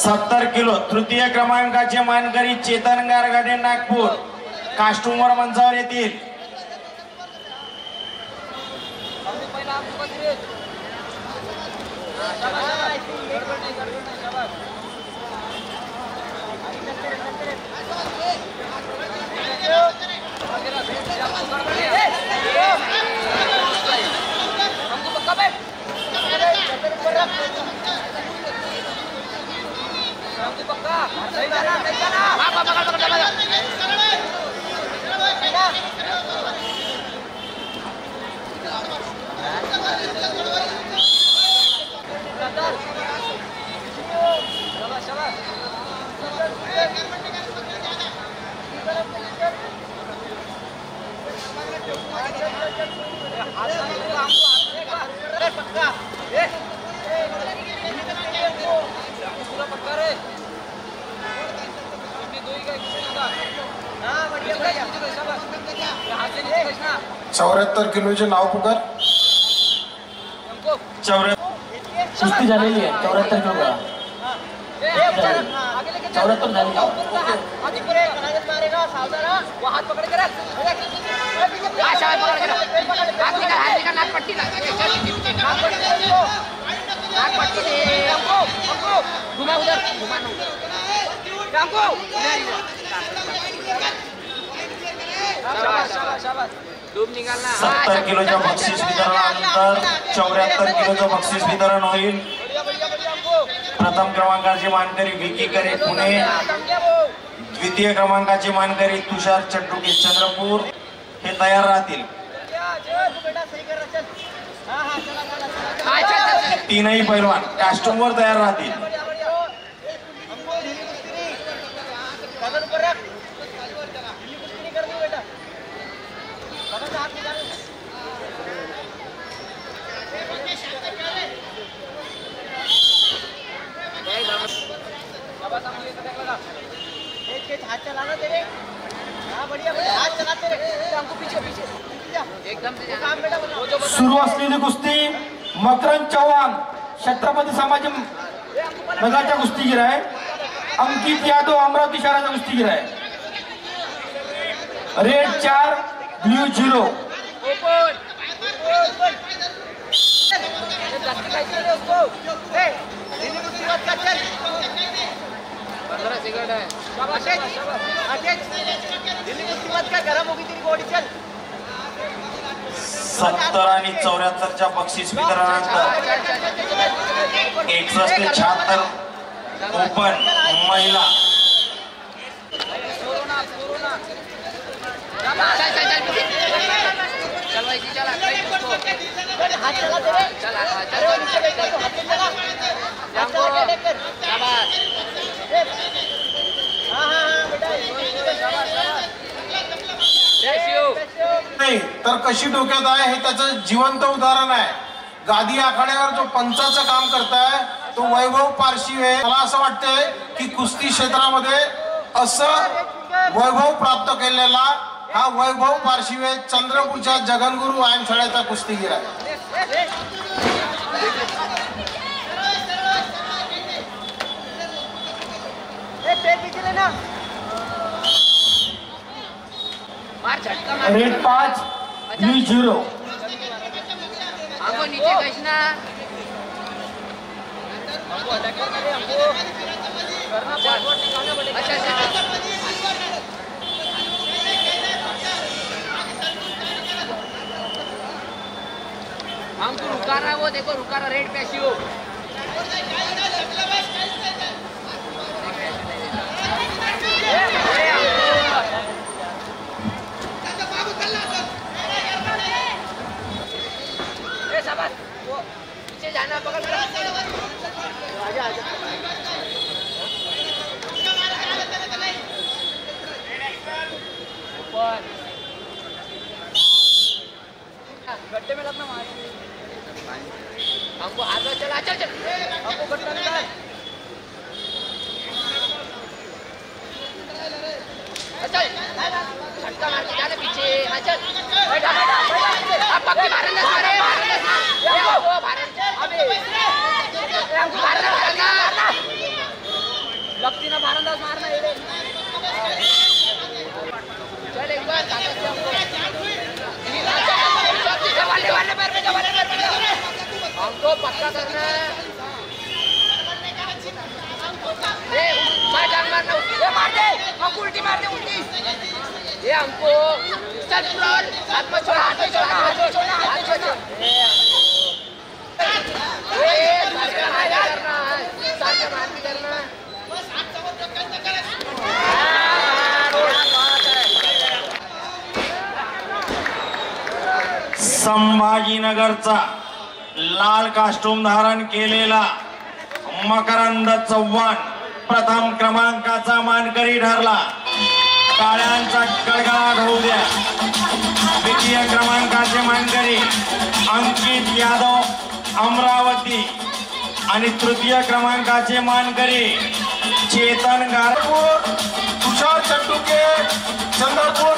70 kilo तृतीय क्रमांकाचे मानकरी चेतन गारगाडे नागपूर कास्टूमवर मंचावर येतील। चौऱ्याहत्तर किलोचे नाव पुकार कुस्ती झालेली आहे 74 किलो का 74 झाली सत्तर किलोच्या बक्षीस वितरणानंतर 74 किलोचं बक्षीस वितरण होईल। प्रथम क्रमांकाचे मानकरी विकी करे पुणे, द्वितीय क्रमांकाचे मानकरी तुषार चट्टुके चंद्रपूर हे तयार राहतील। तीनही पैलवान कास्टूमवर तयार राहतील। सुरू असलेली कुस्ती मकरंद चव्हाण छत्रपती संभाजी नगरचा कुस्तीगीर आहे। अंकित यादव अमरावती शहराचा कुस्तीगीर आहे। रेड 4 ब्ल्यू 0 70 आणि 74च्या बक्षीस वितरणानंतर 61 ते 76 ओपन महिला नाही तर कशी डोक्यात आहे हे त्याचं जिवंत उदाहरण आहे। गादी आखाड्यावर जो पंचाचं काम करताय तो वैभव पारशी आहे। मला असं वाटतंय की कुस्ती क्षेत्रामध्ये असं वैभव प्राप्त केलेला हा वैभव पारशी आहे। चंद्रपूरच्या जगनगुरु व्यायामशाळेचा कुस्तीगीर आहे। रेड 5 ब्लू 0 हमको नीचे खींचना अच्छा हमको रुका रहा है वो देखो रुका रहा रेड पे शिव पीछे जाना पकड़ आजा आजा गड्ढे में लगना मारेंगे हमको हाथ में चला चल चल हमको गड्ढा में डाल चल झटका मार के जाना पीछे चल बैठा बैठा अब पक्की मारने मारे मारने वो भारत अबे हमको मारना तो पक्का करना मार दे हम उल्टी मार दे उल्टी ये हमको चल हाथ में छोड़ हाथ में छोड़ हाथ में छोड़ हाथ में छोड़ करना है सारे मार भी करना है संभाजीनगरचा लाल कास्टूम धारण केलेला मकरंद चव्हाण प्रथम क्रमांकाचा मानकरी ठरला. काळ्यांचा कडकडाट होऊ द्या. द्वितीय क्रमांकाचे मानकरी अंकित यादव अमरावती आणि तृतीय क्रमांकाचे मानकरी चेतन गारपूर तुषार चट्टुके चंद्रपूर